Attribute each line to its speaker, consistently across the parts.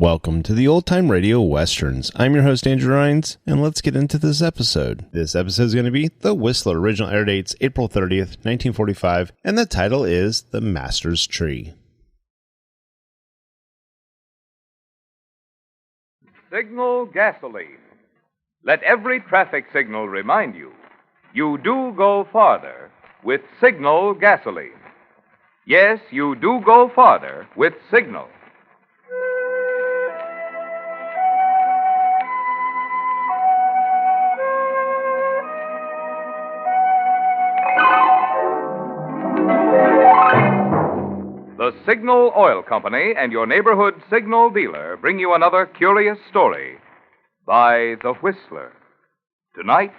Speaker 1: Welcome to the Old Time Radio Westerns. I'm your host, Andrew Rhines, and let's get into this episode. This episode is going to be The Whistler. Original air dates April 30th, 1945, and the title is The Master's Tree.
Speaker 2: Signal gasoline. Let every traffic signal remind you, you do go farther with Signal gasoline. Yes, you do go farther with Signal. The Signal Oil Company and your neighborhood Signal dealer bring you another curious story by The Whistler. Tonight,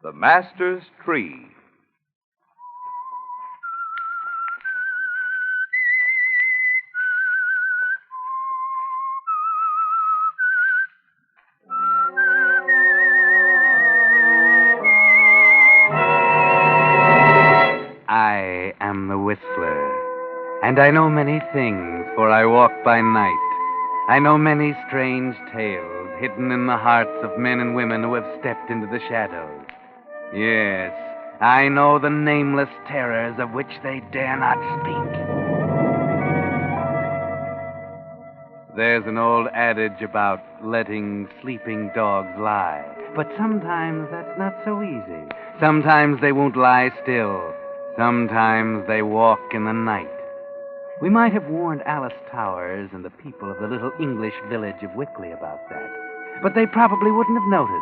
Speaker 2: The Master's Tree.
Speaker 3: I am the Whistler. And I know many things, for I walk by night. I know many strange tales hidden in the hearts of men and women who have stepped into the shadows. Yes, I know the nameless terrors of which they dare not speak. There's an old adage about letting sleeping dogs lie. But sometimes that's not so easy. Sometimes they won't lie still. Sometimes they walk in the night. We might have warned Alice Towers and the people of the little English village of Wickley about that, but they probably wouldn't have noticed.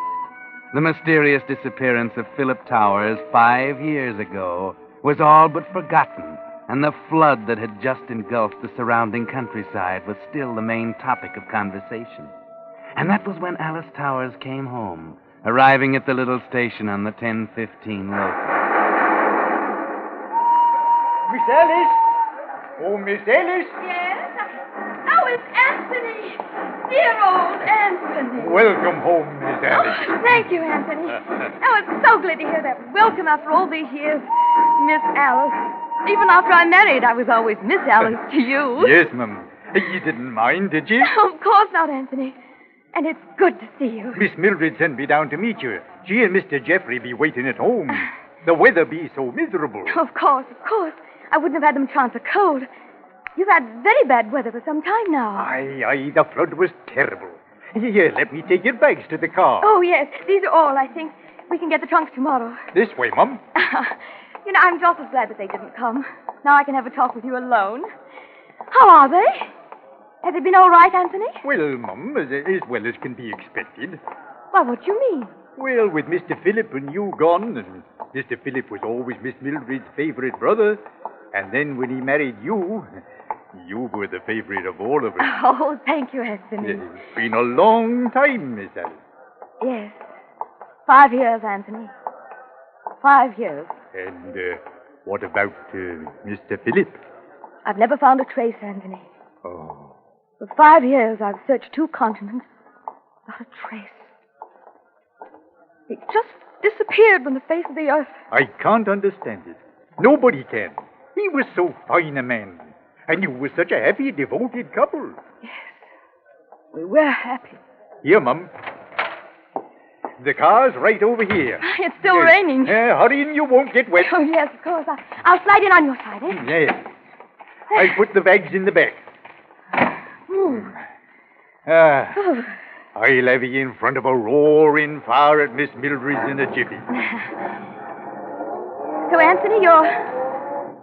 Speaker 3: The mysterious disappearance of Philip Towers 5 years ago was all but forgotten, and the flood that had just engulfed the surrounding countryside was still the main topic of conversation. And that was when Alice Towers came home, arriving at the little station on the 10:15 local.
Speaker 4: Miss Alice? Oh, Miss Alice?
Speaker 5: Yes? Oh, it's Anthony. Dear old Anthony.
Speaker 4: Welcome home, Miss Alice.
Speaker 5: Oh, thank you, Anthony. Oh, it's so glad to hear that welcome after all these years. Miss Alice. Even after I married, I was always Miss Alice to you.
Speaker 4: Yes, ma'am. You didn't mind, did you?
Speaker 5: Of course not, Anthony. And it's good to see you.
Speaker 4: Miss Mildred sent me down to meet you. She and Mr. Jeffrey be waiting at home. The weather be so miserable.
Speaker 5: Of course. I wouldn't have had them chance a cold. You've had very bad weather for some time now.
Speaker 4: Aye, the flood was terrible. Here, let me take your bags to the car.
Speaker 5: Oh, yes. These are all, I think. We can get the trunks tomorrow.
Speaker 4: This way, Mum.
Speaker 5: I'm just as glad that they didn't come. Now I can have a talk with you alone. How are they? Have they been all right, Anthony?
Speaker 4: Well, Mum, as well as can be expected.
Speaker 5: Well, what do you mean?
Speaker 4: Well, with Mr. Phillip and you gone, and Mr. Phillip was always Miss Mildred's favorite brother, and then when he married you, you were the favorite of all of us.
Speaker 5: Oh, thank you, Anthony.
Speaker 4: It's been a long time, Miss Alice.
Speaker 5: Yes. 5 years, Anthony. 5 years.
Speaker 4: And what about Mr. Phillip?
Speaker 5: I've never found a trace, Anthony.
Speaker 4: Oh.
Speaker 5: For 5 years, I've searched 2 continents. Not a trace. He just disappeared from the face of the earth.
Speaker 4: I can't understand it. Nobody can. He was so fine a man. And you were such a happy, devoted couple.
Speaker 5: Yes. We were happy.
Speaker 4: Here, Mum. The car's right over here.
Speaker 5: It's still raining.
Speaker 4: Hurry and you won't get wet.
Speaker 5: Oh, yes, of course. I'll slide in on your side, eh?
Speaker 4: Yes. I'll put the bags in the back.
Speaker 5: Oh.
Speaker 4: I'll have you in front of a roaring fire at Miss Mildred's in a jiffy.
Speaker 5: So, Anthony,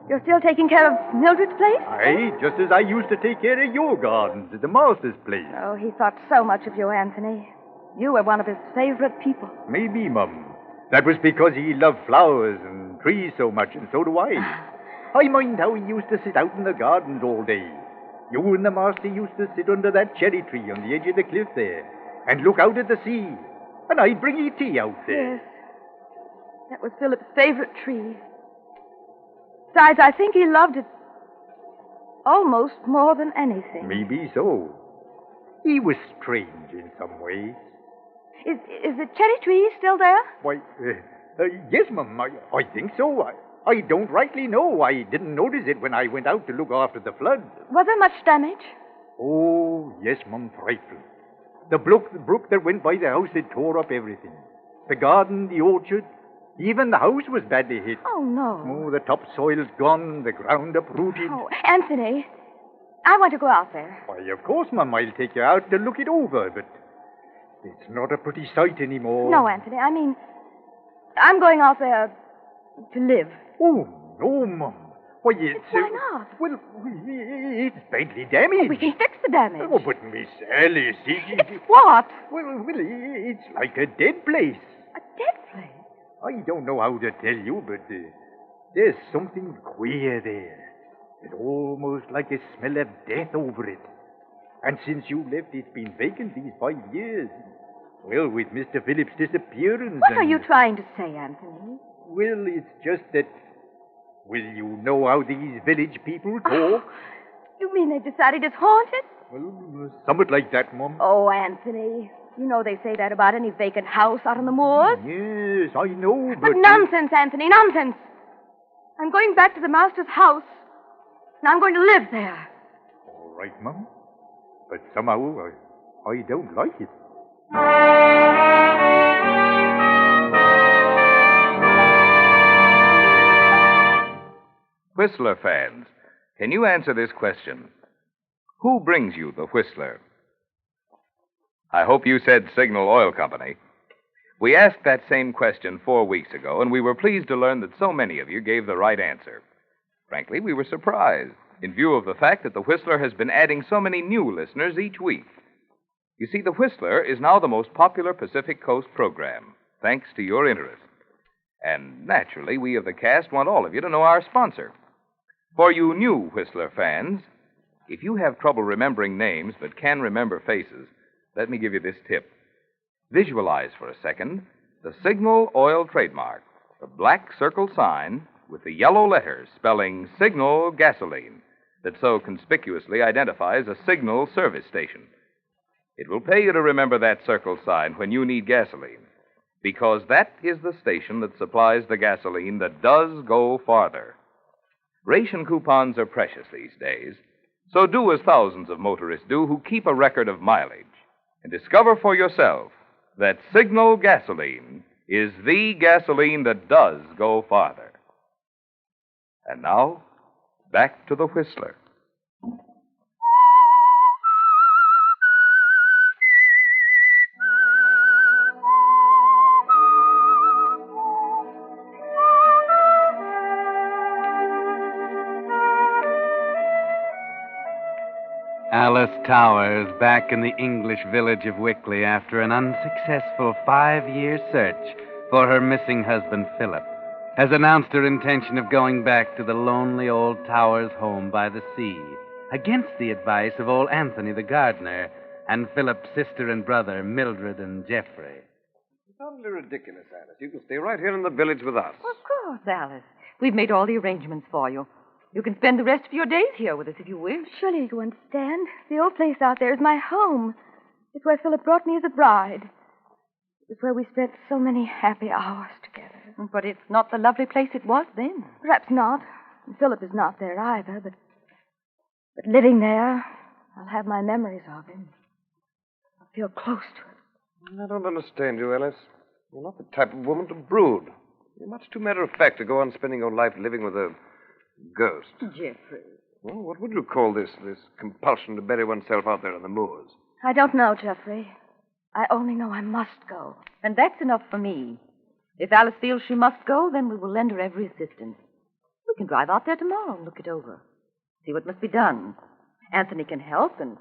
Speaker 5: you're still taking care of Mildred's place?
Speaker 4: Aye, just as I used to take care of your gardens at the master's place.
Speaker 5: Oh, he thought so much of you, Anthony. You were one of his favorite people.
Speaker 4: Maybe, Mum. That was because he loved flowers and trees so much, and so do I. I mind how he used to sit out in the gardens all day. You and the master used to sit under that cherry tree on the edge of the cliff there and look out at the sea. And I'd bring you tea out there.
Speaker 5: Yes. That was Philip's favorite tree. Besides, I think he loved it almost more than anything.
Speaker 4: Maybe so. He was strange in some ways.
Speaker 5: Is the cherry tree still there?
Speaker 4: Why, yes, Mum, I think so. I don't rightly know. I didn't notice it when I went out to look after the flood.
Speaker 5: Was there much damage?
Speaker 4: Oh, yes, Mum, frightful. The brook that went by the house had tore up everything. The garden, the orchard, even the house was badly hit.
Speaker 5: Oh, no.
Speaker 4: Oh, the topsoil's gone, the ground uprooted.
Speaker 5: Oh, Anthony, I want to go out there.
Speaker 4: Why, of course, Mum, I'll take you out to look it over, but it's not a pretty sight anymore.
Speaker 5: No, Anthony, I mean, I'm going out there to live.
Speaker 4: Oh, no, Mum. Why, it's...
Speaker 5: Why not?
Speaker 4: Well, it's badly damaged.
Speaker 5: We can fix the damage.
Speaker 4: Oh, but Miss Alice,
Speaker 5: It's what?
Speaker 4: Well, it's like a dead place.
Speaker 5: A dead place?
Speaker 4: I don't know how to tell you, but there's something queer there. It's almost like a smell of death over it. And since you left, it's been vacant these 5 years. Well, with Mr. Phillips' disappearance...
Speaker 5: What are you trying to say, Anthony?
Speaker 4: Well, it's just that... Well, you know how these village people talk?
Speaker 5: You mean they've decided it's haunted?
Speaker 4: Well, somewhat like that, Mum.
Speaker 5: Oh, Anthony, you know they say that about any vacant house out on the moors.
Speaker 4: Yes, I know,
Speaker 5: But nonsense, Anthony, nonsense. I'm going back to the master's house, and I'm going to live there.
Speaker 4: All right, Mum. But somehow I don't like it.
Speaker 2: Whistler fans, can you answer this question? Who brings you the Whistler? I hope you said Signal Oil Company. We asked that same question 4 weeks ago, and we were pleased to learn that so many of you gave the right answer. Frankly, we were surprised, in view of the fact that the Whistler has been adding so many new listeners each week. You see, the Whistler is now the most popular Pacific Coast program, thanks to your interest. And naturally, we of the cast want all of you to know our sponsor. For you new Whistler fans, if you have trouble remembering names but can remember faces, let me give you this tip. Visualize for a second the Signal Oil trademark, the black circle sign with the yellow letters spelling Signal Gasoline that so conspicuously identifies a Signal service station. It will pay you to remember that circle sign when you need gasoline, because that is the station that supplies the gasoline that does go farther. Ration coupons are precious these days, so do as thousands of motorists do who keep a record of mileage and discover for yourself that Signal gasoline is the gasoline that does go farther. And now, back to the Whistler.
Speaker 3: Alice Towers back in the English village of Wickley after an unsuccessful 5-year search for her missing husband, Philip, has announced her intention of going back to the lonely old Towers home by the sea, against the advice of old Anthony the gardener and Philip's sister and brother, Mildred and Geoffrey.
Speaker 6: It's utterly ridiculous, Alice. You can stay right here in the village with us.
Speaker 7: Of course, Alice. We've made all the arrangements for you. You can spend the rest of your days here with us if you wish.
Speaker 5: Surely you understand. The old place out there is my home. It's where Philip brought me as a bride. It's where we spent so many happy hours together.
Speaker 7: But it's not the lovely place it was then.
Speaker 5: Perhaps not. And Philip is not there either, but living there, I'll have my memories of him. I'll feel close to him.
Speaker 6: I don't understand you, Alice. You're not the type of woman to brood. You're much too matter of fact to go on spending your life living with a ghost.
Speaker 7: Geoffrey.
Speaker 6: Well, what would you call this compulsion to bury oneself out there on the moors?
Speaker 5: I don't know, Geoffrey. I only know I must go.
Speaker 7: And that's enough for me. If Alice feels she must go, then we will lend her every assistance. We can drive out there tomorrow and look it over. See what must be done. Anthony can help, and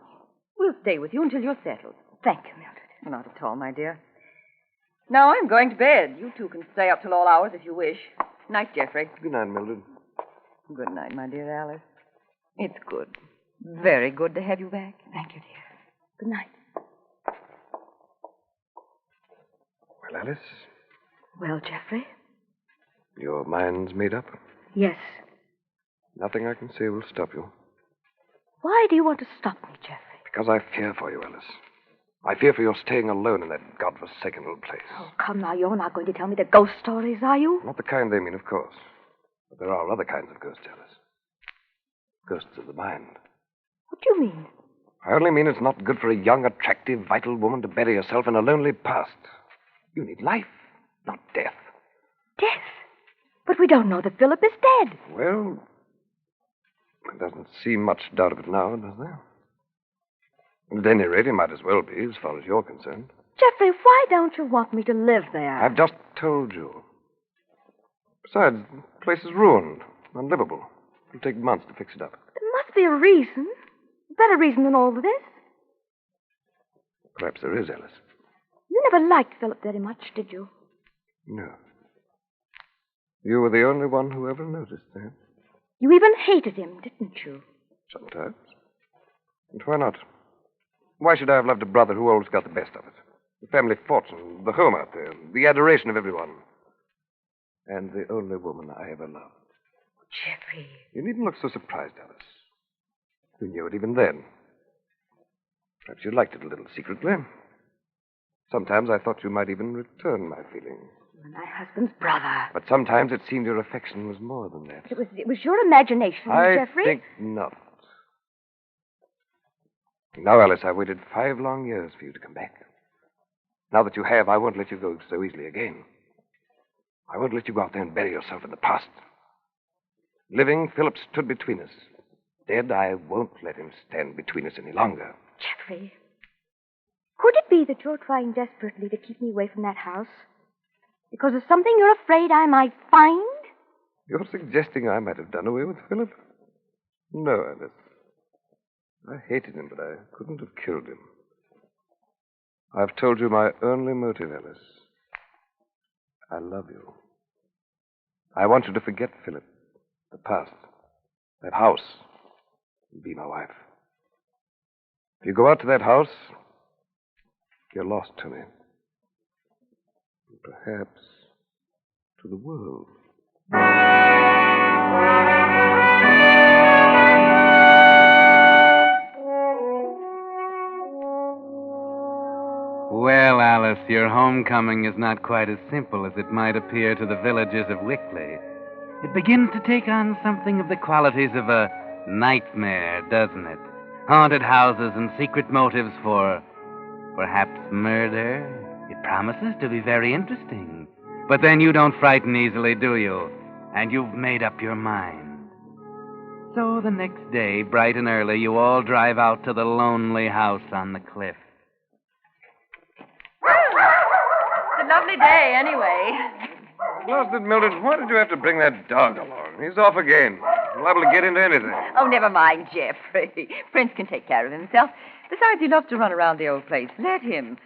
Speaker 7: we'll stay with you until you're settled.
Speaker 5: Thank you, Mildred.
Speaker 7: Not at all, my dear. Now I'm going to bed. You two can stay up till all hours if you wish. Night, Geoffrey.
Speaker 6: Good night, Mildred.
Speaker 7: Good night, my dear Alice. It's good. Very good to have you back.
Speaker 5: Thank you, dear. Good night.
Speaker 6: Well, Alice,
Speaker 5: Well, Geoffrey?
Speaker 6: your mind's made up.
Speaker 5: Yes.
Speaker 6: Nothing I can say will stop you.
Speaker 5: Why do you want to stop me, Geoffrey?
Speaker 6: Because I fear for you, Alice. I fear for your staying alone in that godforsaken little place.
Speaker 5: Oh, come now. You're not going to tell me the ghost stories, are you?
Speaker 6: Not the kind they mean, of course. But there are other kinds of ghosts, Alice. Ghosts of the mind.
Speaker 5: What do you mean?
Speaker 6: I only mean it's not good for a young, attractive, vital woman to bury herself in a lonely past. You need life, not death.
Speaker 5: Death? But we don't know that Philip is dead.
Speaker 6: Well, there doesn't seem much doubt of it now, does there? At any rate, he might as well be, as far as you're concerned.
Speaker 5: Geoffrey, why don't you want me to live there?
Speaker 6: I've just told you. Besides, the place is ruined, unlivable. It'll take months to fix it up.
Speaker 5: There must be a reason. A better reason than all of this.
Speaker 6: Perhaps there is, Alice.
Speaker 5: You never liked Philip very much, did you?
Speaker 6: No. You were the only one who ever noticed that.
Speaker 5: You even hated him, didn't you?
Speaker 6: Sometimes. And why not? Why should I have loved a brother who always got the best of it? The family fortune, the home out there, the adoration of everyone. And the only woman I ever loved.
Speaker 5: Geoffrey.
Speaker 6: You needn't look so surprised, Alice. You knew it even then. Perhaps you liked it a little secretly. Sometimes I thought you might even return my feelings.
Speaker 5: You're my husband's brother.
Speaker 6: But sometimes it seemed your affection was more than that.
Speaker 5: It was your imagination, Geoffrey.
Speaker 6: I think not. Now, Alice, I've waited 5 long years for you to come back. Now that you have, I won't let you go so easily again. I won't let you go out there and bury yourself in the past. Living, Phillips stood between us. Dead, I won't let him stand between us any longer.
Speaker 5: Geoffrey, could it be that you're trying desperately to keep me away from that house? Because of something you're afraid I might find?
Speaker 6: You're suggesting I might have done away with Philip? No, Alice. I hated him, but I couldn't have killed him. I've told you my only motive, Alice. I love you. I want you to forget Philip, the past, that house, and be my wife. If you go out to that house, you're lost to me. And perhaps to the world.
Speaker 3: Well, Alice, your homecoming is not quite as simple as it might appear to the villagers of Wickley. It begins to take on something of the qualities of a nightmare, doesn't it? Haunted houses and secret motives for perhaps murder. It promises to be very interesting. But then you don't frighten easily, do you? And you've made up your mind. So the next day, bright and early, you all drive out to the lonely house on the cliff.
Speaker 7: It's a lovely day, anyway.
Speaker 6: Blasted Mildred, why did you have to bring that dog along? He's off again. Liable to get into anything.
Speaker 7: Oh, never mind, Geoffrey. Prince can take care of himself. Besides, he loves to run around the old place. Let him.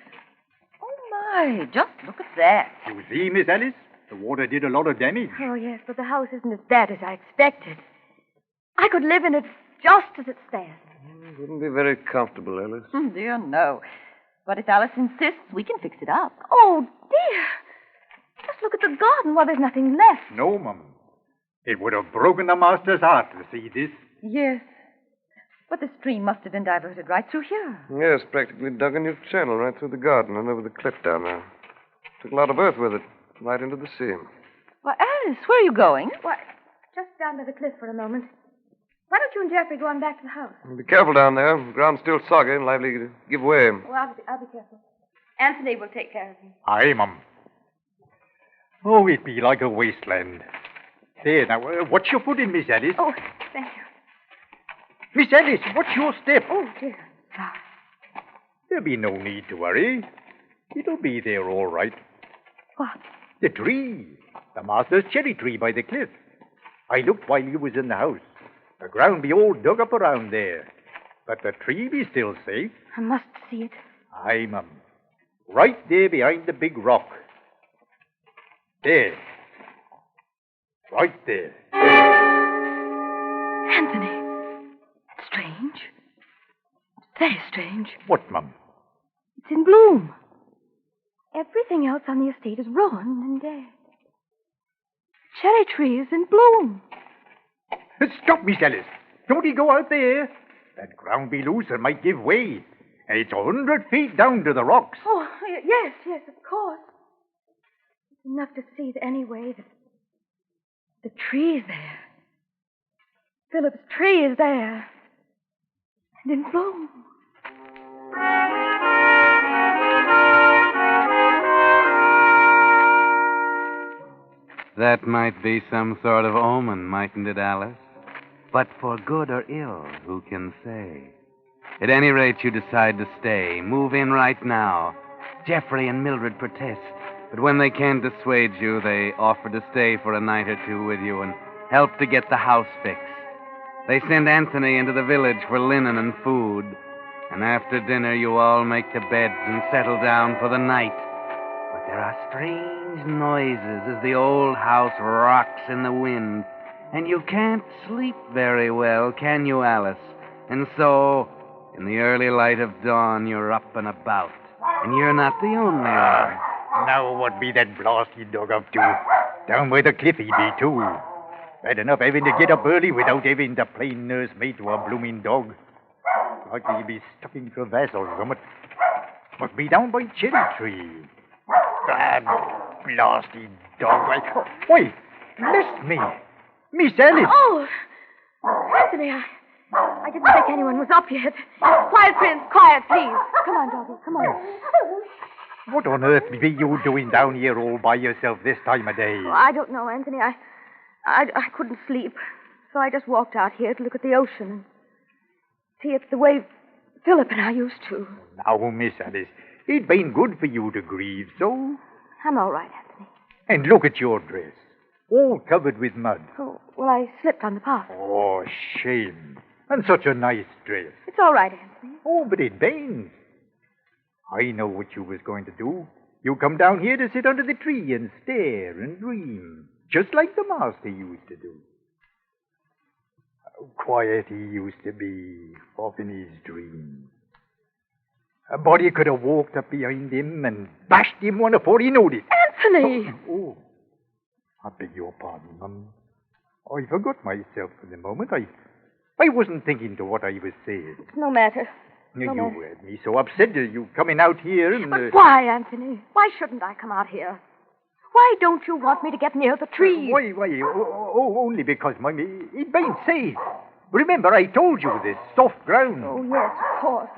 Speaker 7: Oh, my. Just look at that.
Speaker 4: You see, Miss Alice? The water did a lot of damage.
Speaker 5: Oh, yes, but the house isn't as bad as I expected. I could live in it just as it stands.
Speaker 6: It wouldn't be very comfortable, Alice.
Speaker 7: Dear, no. But if Alice insists, we can fix it up.
Speaker 5: Oh, dear. Just look at the garden. Well, there's nothing left.
Speaker 4: No, Mum. It would have broken the master's heart to see this.
Speaker 7: Yes. But the stream must have been diverted right through here.
Speaker 6: Yes, practically dug a new channel right through the garden and over the cliff down there. Took a lot of earth with it, right into the sea.
Speaker 7: Why, Alice, where are you going?
Speaker 5: Why, just down by the cliff for a moment. Why don't you and Geoffrey go on back to the house?
Speaker 6: Be careful down there. The ground's still soggy and liable to give way.
Speaker 5: Oh, I'll be careful. Anthony will take care of him.
Speaker 4: Aye, Mum. Oh, it be like a wasteland. There, now, watch your footing, Miss Alice.
Speaker 5: Oh, thank you.
Speaker 4: Miss Alice, watch your step.
Speaker 5: Oh, dear. Sorry.
Speaker 4: There'll be no need to worry. It'll be there all right.
Speaker 5: What?
Speaker 4: The tree. The master's cherry tree by the cliff. I looked while you was in the house. The ground be all dug up around there. But the tree be still safe.
Speaker 5: I must see it.
Speaker 4: Aye, Mum. Right there behind the big rock. There. Right there.
Speaker 5: Anthony. Strange. Very strange.
Speaker 4: What, Mum?
Speaker 5: It's in bloom. Everything else on the estate is ruined and dead. Cherry tree is in bloom.
Speaker 4: Stop, Miss Alice. Don't you go out there. That ground be loose and might give way. And it's 100 feet down to the rocks.
Speaker 5: Oh, yes, of course. It's enough to see that anyway that the tree is there. Philip's tree is there. And in bloom.
Speaker 3: That might be some sort of omen, mightn't it, Alice? But for good or ill, who can say? At any rate, you decide to stay. Move in right now. Jeffrey and Mildred protest, but when they can't dissuade you, they offer to stay for a night or two with you and help to get the house fixed. They send Anthony into the village for linen and food, and after dinner you all make the beds and settle down for the night. But there are strange noises as the old house rocks in the wind, and you can't sleep very well, can you, Alice? And so, in the early light of dawn, you're up and about, and you're not the only one.
Speaker 4: Now what be that blasted dog up to? Down by the cliff he be, too. Bad enough having to get up early without having to play nursemaid to a blooming dog. Likely he be stuck in crevasse or something. Must be down by cherry tree. Ah, blasted dog. Why, list me. Miss Alice.
Speaker 5: Oh, Anthony, I didn't think anyone was up yet. Quiet, Prince, quiet, please. Come on, doggy, come on.
Speaker 4: What on earth be you doing down here all by yourself this time of day?
Speaker 5: Oh, I don't know, Anthony. I couldn't sleep, so I just walked out here to look at the ocean and see it the way Philip and I used to.
Speaker 4: Now, Miss Alice, it been good for you to grieve, so...
Speaker 5: I'm all right, Anthony.
Speaker 4: And look at your dress, all covered with mud.
Speaker 5: Oh, well, I slipped on the path.
Speaker 4: Oh, shame. And such a nice dress.
Speaker 5: It's all right, Anthony.
Speaker 4: Oh, but it bains. I know what you was going to do. You come down here to sit under the tree and stare and dream, just like the master used to do. How quiet he used to be, off in his dreams. A body could have walked up behind him and bashed him one afore he knowed it.
Speaker 5: Anthony!
Speaker 4: Oh, I beg your pardon, Mum. I forgot myself for the moment. I wasn't thinking to what I was saying.
Speaker 5: It's no matter.
Speaker 4: You had me so upset you coming out here and...
Speaker 5: But why, Anthony? Why shouldn't I come out here? Why don't you want me to get near the tree?
Speaker 4: Why? Only because, Mum, it ain't safe. Remember, I told you this soft ground.
Speaker 5: Oh, yes, of course.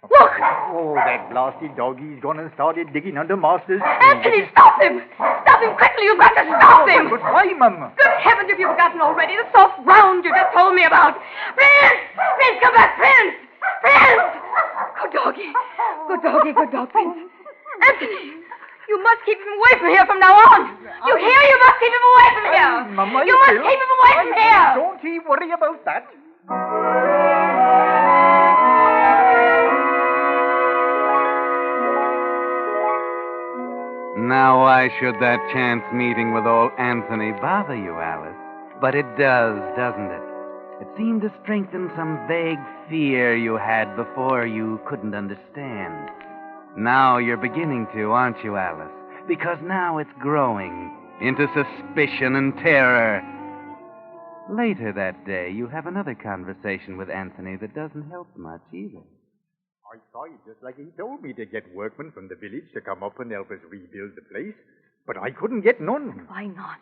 Speaker 5: Look!
Speaker 4: Oh, that blasted dog, he's gone and started digging under Master's...
Speaker 5: Anthony, stop him! Stop him quickly! You've got to stop him!
Speaker 4: But why, Mum?
Speaker 5: Good heavens, have you forgotten already? The soft ground you just told me about. Prince! Prince, come back, Prince! Prince! Good doggy. Good doggy, good dog, Prince. Anthony, you must keep him away from here from now on. You hear? You must keep him away from here.
Speaker 4: Mama,
Speaker 5: you must keep him away from here.
Speaker 4: Don't you worry about that.
Speaker 3: Now, why should that chance meeting with old Anthony bother you, Alice? But it does, doesn't it? It seemed to strengthen some vague fear you had before you couldn't understand. Now you're beginning to, aren't you, Alice? Because now it's growing into suspicion and terror. Later that day, you have another conversation with Anthony that doesn't help much either.
Speaker 4: I tried, just like he told me, to get workmen from the village to come up and help us rebuild the place. But I couldn't get none.
Speaker 5: Why not?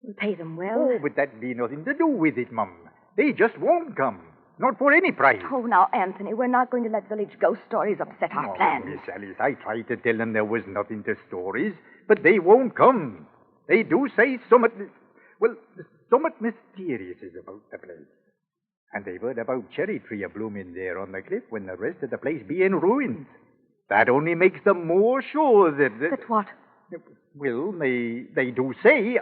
Speaker 5: We'll pay them well.
Speaker 4: Oh, but that'd be nothing to do with it, Mum. They just won't come. Not for any price.
Speaker 5: Oh, now, Anthony, we're not going to let village ghost stories upset our plans.
Speaker 4: Miss Alice, I tried to tell them there was nothing to stories, but they won't come. They do say somewhat mysterious is about the place. And they've heard about cherry tree a-blooming there on the cliff when the rest of the place be in ruins. That only makes them more sure that...
Speaker 5: That what?
Speaker 4: Well, they do say,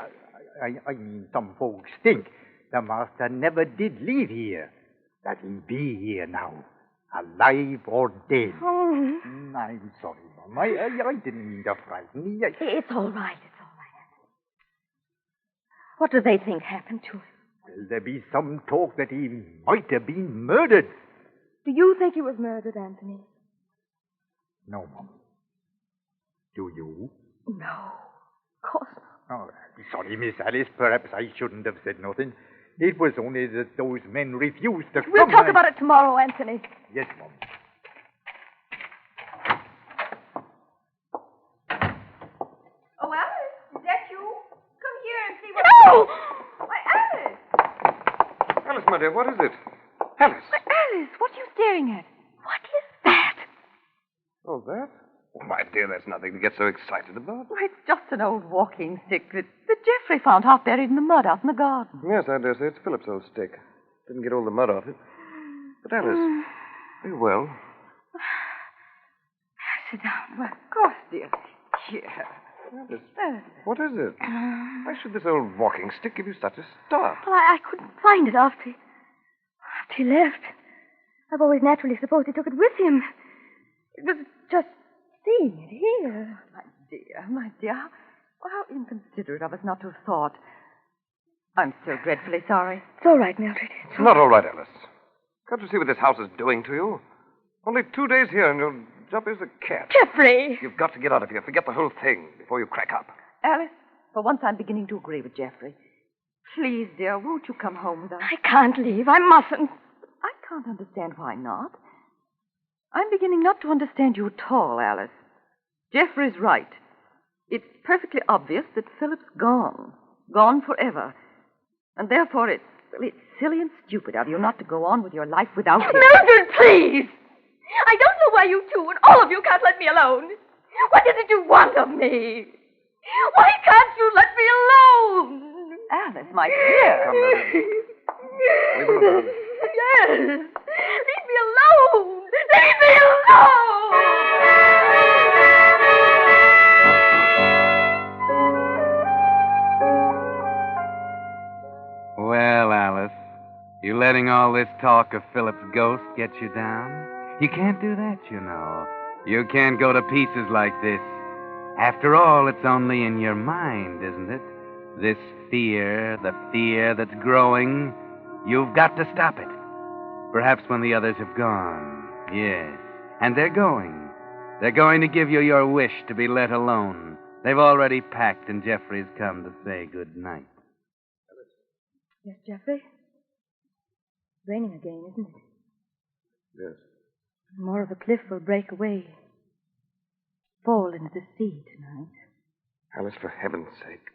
Speaker 4: I mean, some folks think, the master never did leave here. That he be here now, alive or dead.
Speaker 5: Oh.
Speaker 4: I'm sorry, Mum. I didn't mean to frighten you.
Speaker 5: It's all right. It's all right, Anthony. What do they think happened to him?
Speaker 4: Well, there be some talk that he might have been murdered.
Speaker 5: Do you think he was murdered, Anthony?
Speaker 4: No, Mum. Do you?
Speaker 5: No, of course not.
Speaker 4: Oh, sorry, Miss Alice. Perhaps I shouldn't have said nothing. It was only that those men refused to come.
Speaker 5: We'll talk about it tomorrow, Anthony.
Speaker 4: Yes, Mum.
Speaker 7: Oh, Alice, is that you? Come here and see what...
Speaker 5: No!
Speaker 7: Why, Alice!
Speaker 6: Alice, my dear, what is it? Alice!
Speaker 7: Why, Alice, what are you staring at? What is that?
Speaker 6: Oh, that? Oh, my dear, that's nothing to get so excited about.
Speaker 7: Well, it's just an old walking stick that Geoffrey found half buried in the mud out in the garden.
Speaker 6: Yes, I dare say it's Phillips' old stick. Didn't get all the mud off it. But Alice, are you well?
Speaker 5: Sit down.
Speaker 7: Well, of course, dear. Here.
Speaker 6: Alice, what is it? Why should this old walking stick give you such a start?
Speaker 5: Well, I couldn't find it after he left. I've always naturally supposed he took it with him. It was just seeing it here.
Speaker 7: My dear. How inconsiderate of us not to have thought. I'm so dreadfully sorry.
Speaker 5: It's all right, Mildred.
Speaker 6: It's not all right, Alice. Can't you see what this house is doing to you? Only 2 days here and you'll jump as a cat.
Speaker 5: Geoffrey!
Speaker 6: You've got to get out of here. Forget the whole thing before you crack up.
Speaker 7: Alice, for once I'm beginning to agree with Geoffrey. Please, dear, won't you come home with us?
Speaker 5: I can't leave. I mustn't.
Speaker 7: I can't understand why not. I'm beginning not to understand you at all, Alice. Geoffrey's right. It's perfectly obvious that Philip's gone. Gone forever. And therefore it's silly and stupid of you not to go on with your life without him.
Speaker 5: Mildred, please! I don't know why you two and all of you can't let me alone. What is it you want of me? Why can't you let me alone?
Speaker 7: Alice, my dear.
Speaker 6: Come, Mildred. Leave her alone.
Speaker 5: Yes. Leave me alone. Leave me alone.
Speaker 3: Well, Alice, you letting all this talk of Philip's ghost get you down? You can't do that, you know. You can't go to pieces like this. After all, it's only in your mind, isn't it? This fear, the fear that's growing. You've got to stop it. Perhaps when the others have gone. Yes. And they're going. They're going to give you your wish to be let alone. They've already packed, and Geoffrey's come to say good night.
Speaker 5: Yes, Geoffrey? It's raining again, isn't it?
Speaker 6: Yes.
Speaker 5: More of the cliff will break away. Fall into the sea tonight.
Speaker 6: Alice, for heaven's sake.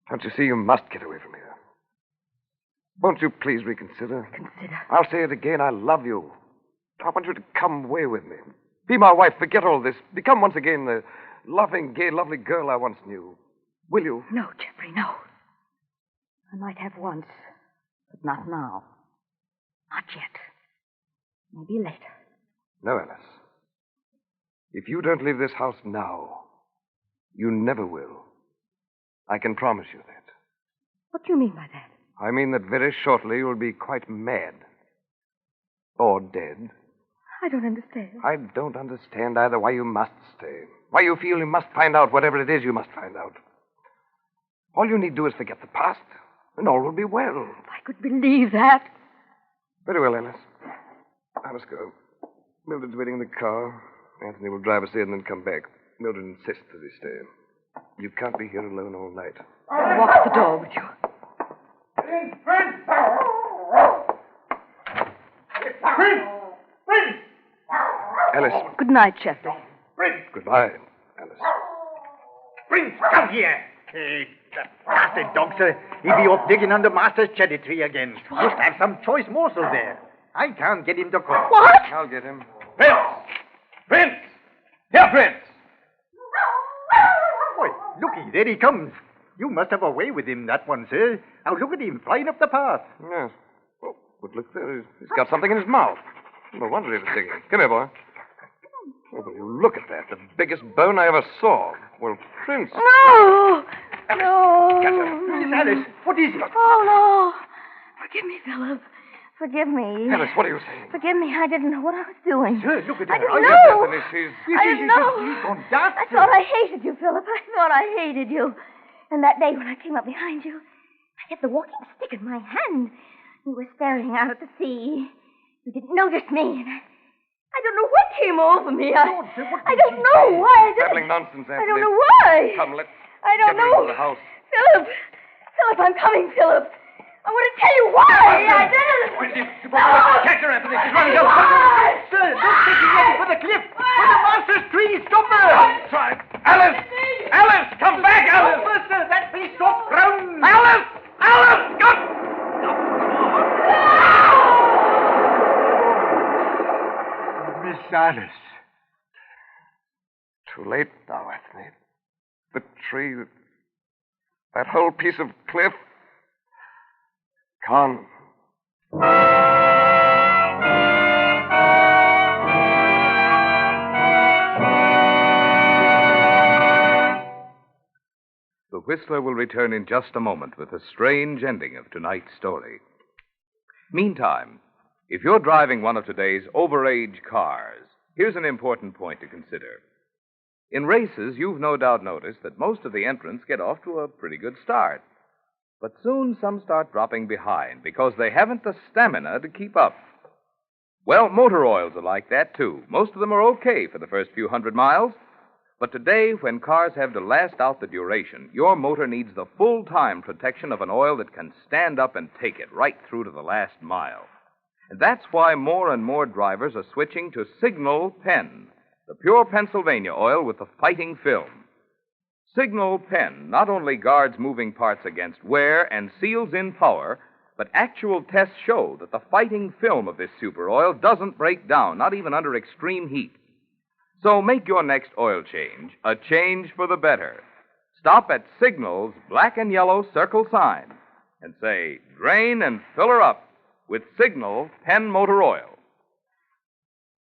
Speaker 6: Don't you see you must get away from here? Won't you please reconsider?
Speaker 5: Consider.
Speaker 6: I'll say it again. I love you. I want you to come away with me. Be my wife. Forget all this. Become once again the loving, gay, lovely girl I once knew. Will you?
Speaker 5: No, Geoffrey, no. I might have once, but not now. Not yet. Maybe later.
Speaker 6: No, Alice. If you don't leave this house now, you never will. I can promise you that.
Speaker 5: What do you mean by that?
Speaker 6: I mean that very shortly you'll be quite mad. Or dead.
Speaker 5: I don't understand.
Speaker 6: I don't understand either why you must stay. Why you feel you must find out whatever it is you must find out. All you need do is forget the past, and all will be well.
Speaker 5: If I could believe that.
Speaker 6: Very well, Alice. I must go. Mildred's waiting in the car. Anthony will drive us in and then come back. Mildred insists that he stay. You can't be here alone all night.
Speaker 7: I'll walk the door with you.
Speaker 6: Alice.
Speaker 5: Good night, Geoffrey.
Speaker 6: Goodbye, Alice.
Speaker 4: Prince, come here. That blasted dog, sir. He'll be off digging under Master's cherry tree again. Must have some choice morsel there. I can't get him to come.
Speaker 5: What?
Speaker 6: I'll get him.
Speaker 2: Prince! Prince! Here, Prince!
Speaker 4: Why, looky, there he comes. You must have a way with him, that one, sir. Now look at him flying up the path.
Speaker 6: Yes. Oh, but look there. He's got something in his mouth. No wonder he was digging. Come here, boy. Oh, but you look at that. The biggest bone I ever saw. Well, Prince.
Speaker 5: No! No!
Speaker 6: Catch him.
Speaker 4: Miss Alice, what is it?
Speaker 5: Oh, no. Forgive me, Philip. Forgive me.
Speaker 6: Alice, what are you saying?
Speaker 5: Forgive me. I didn't know what I was doing.
Speaker 4: Sir, look at her.
Speaker 5: I didn't
Speaker 4: I
Speaker 5: know.
Speaker 6: Anthony, she's...
Speaker 5: I didn't know.
Speaker 4: She's gone daft.
Speaker 5: I thought I hated you, Philip. I thought I hated you. And that day when I came up behind you, I had the walking stick in my hand. You were staring out at the sea. You didn't notice me. And I don't know what came over me. I don't know why I did
Speaker 6: Babbling
Speaker 5: it.
Speaker 6: nonsense, Anthony.
Speaker 5: I don't know why.
Speaker 6: Come, let's
Speaker 5: I don't
Speaker 6: get her
Speaker 5: know.
Speaker 6: into the house.
Speaker 5: Philip, I'm coming, Philip. I want to tell you why I did it.
Speaker 4: Catch her, Anthony. She's running down. Sir, don't take her ready for the cliff. For the Master's tree. Stop her.
Speaker 6: Try. Alice! Alice! Come back, Alice!
Speaker 4: Stop her, sir. That beast got drowned.
Speaker 6: Alice! Alice! Come!
Speaker 4: Miss Alice.
Speaker 6: Too late now, Anthony. The tree, that whole piece of cliff, gone.
Speaker 2: The Whistler will return in just a moment with a strange ending of tonight's story. Meantime, if you're driving one of today's overage cars, here's an important point to consider. In races, you've no doubt noticed that most of the entrants get off to a pretty good start. But soon some start dropping behind because they haven't the stamina to keep up. Well, motor oils are like that, too. Most of them are okay for the first few hundred miles. But today, when cars have to last out the duration, your motor needs the full-time protection of an oil that can stand up and take it right through to the last mile. And that's why more and more drivers are switching to Signal Pen, the pure Pennsylvania oil with the fighting film. Signal Pen not only guards moving parts against wear and seals in power, but actual tests show that the fighting film of this super oil doesn't break down, not even under extreme heat. So make your next oil change a change for the better. Stop at Signal's black and yellow circle sign and say, drain and fill her up with Signal Pen Motor Oil.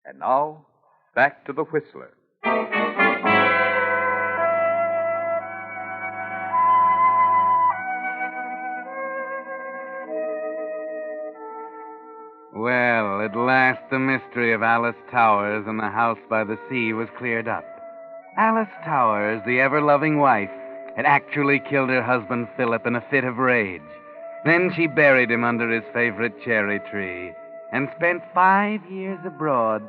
Speaker 2: And now, back to the Whistler.
Speaker 3: Well, at last the mystery of Alice Towers and the house by the sea was cleared up. Alice Towers, the ever-loving wife, had actually killed her husband Philip in a fit of rage. Then she buried him under his favorite cherry tree and spent 5 years abroad,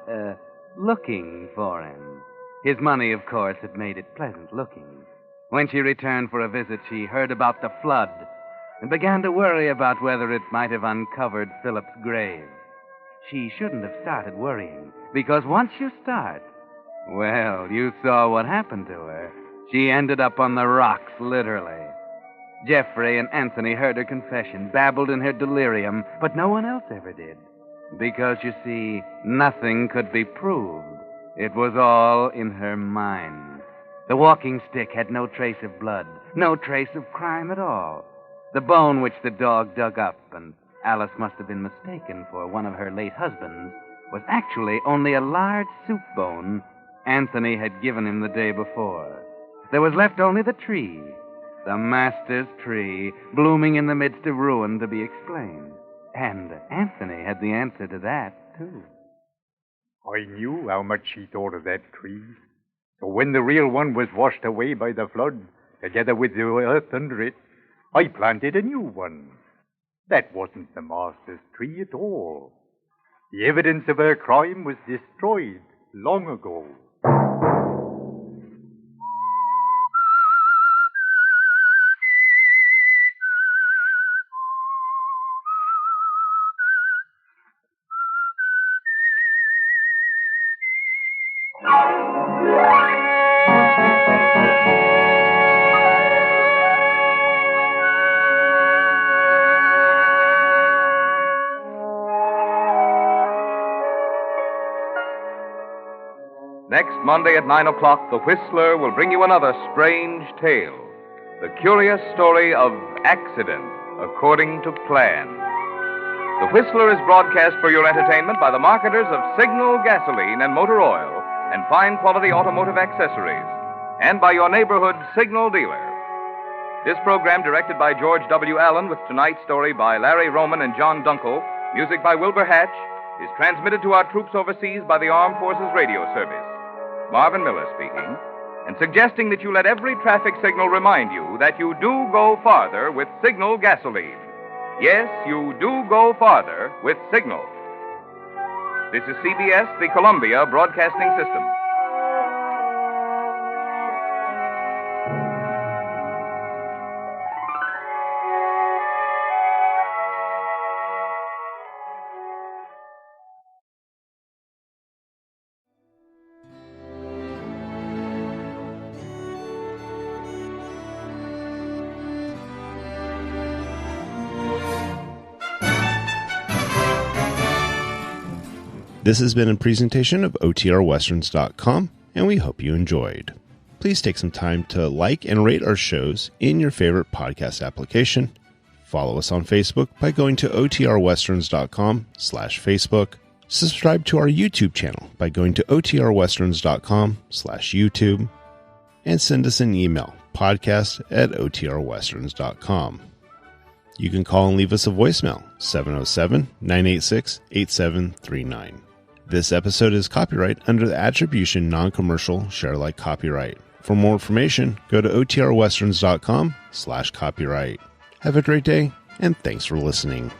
Speaker 3: looking for him. His money, of course, had made it pleasant looking. When she returned for a visit, she heard about the flood and began to worry about whether it might have uncovered Philip's grave. She shouldn't have started worrying, because once you start, well, you saw what happened to her. She ended up on the rocks, literally. Jeffrey and Anthony heard her confession, babbled in her delirium, but no one else ever did. Because, you see, nothing could be proved. It was all in her mind. The walking stick had no trace of blood, no trace of crime at all. The bone which the dog dug up, and Alice must have been mistaken for one of her late husbands, was actually only a large soup bone Anthony had given him the day before. There was left only the tree, the master's tree, blooming in the midst of ruin, to be explained. And Anthony had the answer to that, too.
Speaker 4: I knew how much she thought of that tree. So when the real one was washed away by the flood, together with the earth under it, I planted a new one. That wasn't the master's tree at all. The evidence of her crime was destroyed long ago.
Speaker 2: Next Monday at 9 o'clock, the Whistler will bring you another strange tale. The curious story of accident according to plan. The Whistler is broadcast for your entertainment by the marketers of Signal gasoline and motor oil and fine quality automotive accessories, and by your neighborhood Signal dealer. This program, directed by George W. Allen, with tonight's story by Larry Roman and John Dunkel, music by Wilbur Hatch, is transmitted to our troops overseas by the Armed Forces Radio Service. Marvin Miller speaking, and suggesting that you let every traffic signal remind you that you do go farther with Signal gasoline. Yes, you do go farther with Signal. This is CBS, the Columbia Broadcasting System.
Speaker 1: This has been a presentation of OTRWesterns.com. and we hope you enjoyed. Please take some time to like and rate our shows in your favorite podcast application. Follow us on Facebook by going to otrwesterns.com/Facebook. Subscribe to our YouTube channel by going to otrwesterns.com/YouTube. And send us an email, podcast@otrwesterns.com. You can call and leave us a voicemail, 707-986-8739. This episode is copyright under the Attribution Non-Commercial ShareAlike copyright. For more information, go to otrwesterns.com/copyright. Have a great day, and thanks for listening.